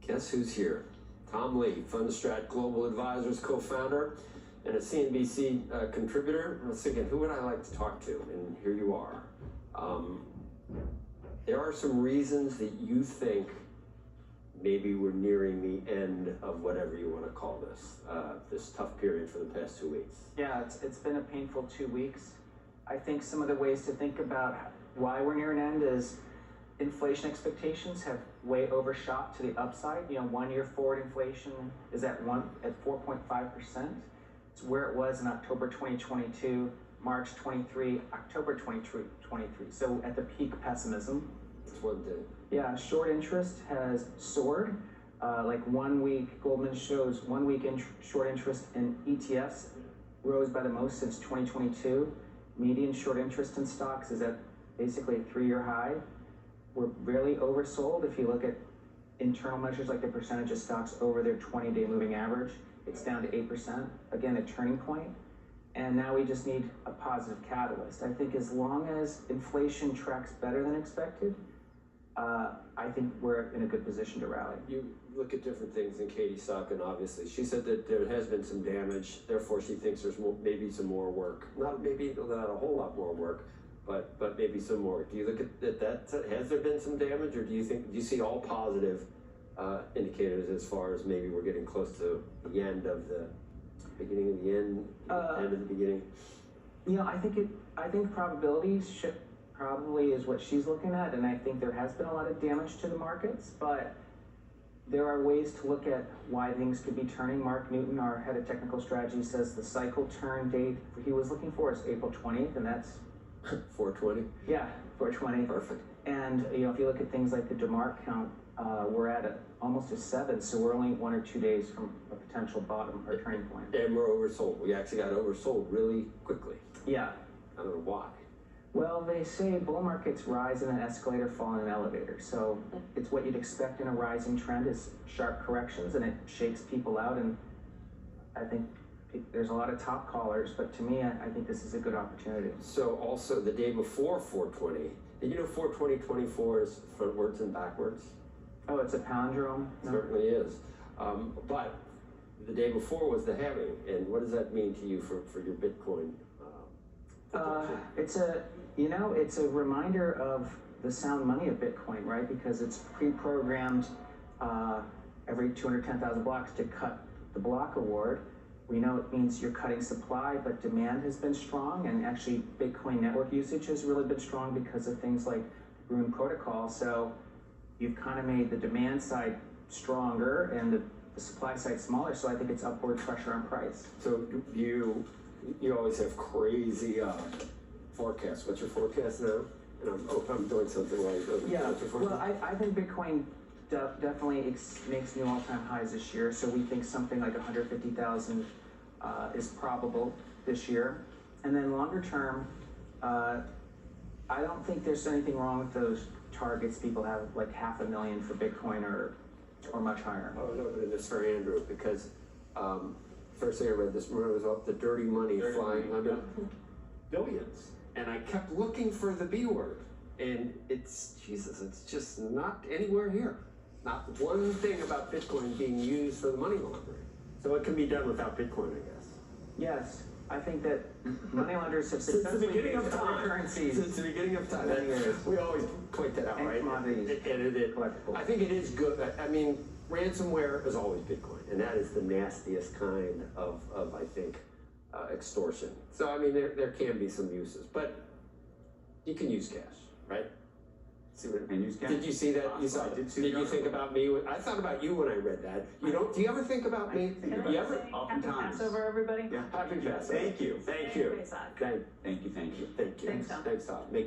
Guess who's here? Tom Lee, Fundstrat Global Advisors co-founder and a CNBC contributor. I was thinking, who would I like to talk to? And here you are. There are some reasons that you think maybe we're nearing the end of whatever you want to call this tough period for the past 2 weeks. Yeah, it's been a painful 2 weeks. I think some of the ways to think about why we're near an end is inflation expectations have way overshot to the upside. You know, 1 year forward inflation is at 4.5%. It's where it was in October 2022, March 23, October 2023. So at the peak pessimism. That's one thing. Yeah, short interest has soared. Like 1 week, Goldman shows 1 week short interest in ETFs rose by the most since 2022. Median short interest in stocks is at basically a 3-year high. We're really oversold. If you look at internal measures like the percentage of stocks over their 20-day moving average, it's down to 8%. Again, a turning point. And now we just need a positive catalyst. I think as long as inflation tracks better than expected, I think we're in a good position to rally. You look at different things in Katie Stockton, obviously. She said that there has been some damage, therefore she thinks there's maybe some more work. Not a whole lot more work, but maybe some more. Do you look at that? Has there been some damage, or do you see all positive indicators as far as maybe we're getting close to the end of the beginning of the end, end of the beginning? You know, I think probabilities probably is what she's looking at, and I think there has been a lot of damage to the markets, but there are ways to look at why things could be turning. Mark Newton, our head of technical strategy, says the cycle turn date he was looking for is April 20th, and that's 420. Yeah, 420. Perfect. And you know, if you look at things like the DeMark count, we're at almost a 7, so we're only 1 or 2 days from a potential bottom or turning point. And we're oversold. We actually got oversold really quickly. Yeah. I don't know why. Well, they say bull markets rise in an escalator, fall in an elevator. So it's what you'd expect in a rising trend is sharp corrections, and it shakes people out. And I think there's a lot of top callers, but to me, I think this is a good opportunity. So also the day before 420, did you know 420-24 is frontwards and backwards? Oh, it's a palindrome? No? It certainly is. But the day before was the halving, and what does that mean to you for your Bitcoin? It's a reminder of the sound money of Bitcoin, right? Because it's pre-programmed every 210,000 blocks to cut the block reward. We know it means you're cutting supply, but demand has been strong, and actually Bitcoin network usage has really been strong because of things like Rune protocol. So you've kind of made the demand side stronger and the supply side smaller, so I think it's upward pressure on price. So you always have crazy forecasts. What's your forecast now? And I'm doing something like that. Yeah, well, I think Bitcoin definitely makes new all-time highs this year, so we think something like 150,000 is probable this year. And then longer term, I don't think there's anything wrong with those targets people have, like 500,000 for Bitcoin or much higher. Oh, no, but it's for Andrew, because first thing I read this morning was off the dirty money flying under billions. And I kept looking for the B word, and it's just not anywhere here. Not one thing about Bitcoin being used for the money laundering. So it can be done without Bitcoin, I guess. Yes, I think that money launderers have Since the beginning of time. Currencies. Since the beginning of time. We always point that out, and right? Commodities. I think it is good. I mean, ransomware is always Bitcoin, and that is the nastiest kind of I think, extortion. So, I mean, there can be some uses, but you can use cash, right? Did you see that? You saw it. Did you think about me? I thought about you when I read that. You don't? Do you ever think about me? You ever? Oftentimes. Passover, everybody. Yeah. Happy Passover. Thank you. Thank you. Thank you. Thank you. Thank you. Thank you. Thanks, Tom. Thanks, Tom. Make